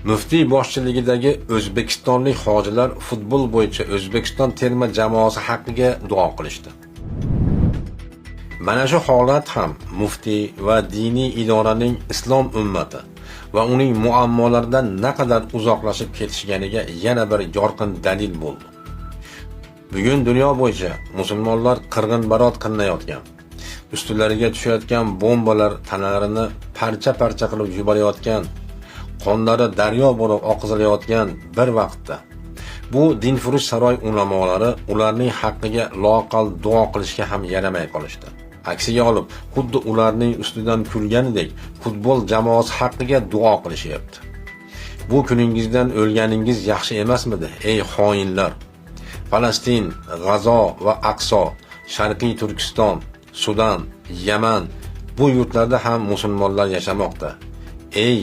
Muftiy boshchiligidagi o'zbekistonlik hojilar futbol bo'yicha O'zbekiston terma jamoasi haqqiga duo qilishdi. Mana shu holat ham muftiy va diniy idoraning islom ummati va uning muammolaridan naqadar uzoqlashib ketishganiga yana bir yorqin dalil bo'ldi. Bugun dunyo bo'yicha musulmonlar qirg'inbarot qilinayotgan, ustilariga tushayotgan bombalar tanalarini parcha-parcha qilib yuborayotgan, qonlari daryo bo'lib oqizilayotgan bir vaqtda bu dinfurush saroy ulamolari ularning haqqiga loaqal duo qilishga ham yaramay qolishdi. Aksiga olib, xuddi ularning ustidan kulganidek futbol jamoasi haqqiga duo qilishyapti. Bu kuningizdan o'lganingiz yaxshi emasmidi, ey xoinlar? Falastin, G'azo va Aqso, Sharqiy Turkiston, Sudan, Yaman bu yurtlarda ham musulmonlar yashamoqda. Ey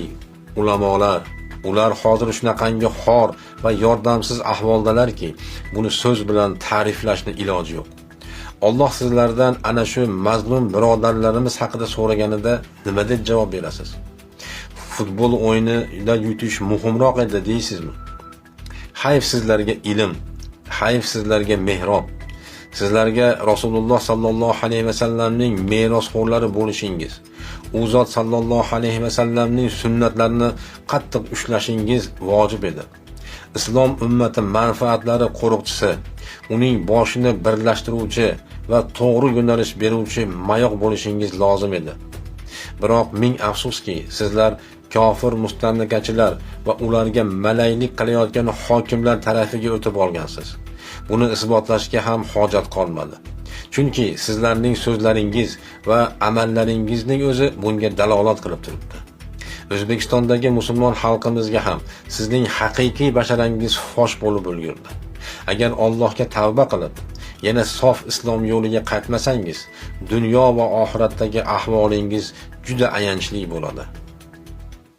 ulamolar, ular hozir shunaqangi xor va yordamsiz ahvoldalarki, buni so'z bilan ta'riflashning iloji yo'q. Alloh sizlardan ana shu mazlum birodarlarimiz haqida so'raganida nima deb javob berasiz? Futbol o'yinida yutish muhimroq edi deysizmi? Hayf sizlarga ilm, hayf sizlarga mehrob. Sizlarga Rasululloh sallallohu alayhi va sallamning merosxo'rlari bo'lishingiz, u zot sallallohu alayhi va sallamning sunnatlarini qattiq ushlashingiz vojib edi. Islom ummati manfaatlari qo'riqchisi, uning boshini birlashtiruvchi va to'g'ri yo'nalish beruvchi mayoq bo'lishingiz lozim edi. Biroq ming afsuski, sizlar kofir mustamlakachilar va ularga malaylik qilayotgan hokimlar tarafiga o'tib olgansiz. Buni isbotlashga ham hojat qolmadi. Chunki sizlarning so'zlaringiz va amallaringizning o'zi bunga dalolat qilib turibdi. O'zbekistondagi musulmon xalqimizga ham sizning haqiqiy basharangiz fosh bo'lib ulgurdi. Agar Allohga tavba qilib, yana sof islom yo'liga qaytmasangiz, dunyo va oxiratdagi ahvolingiz juda ayanchli bo'ladi.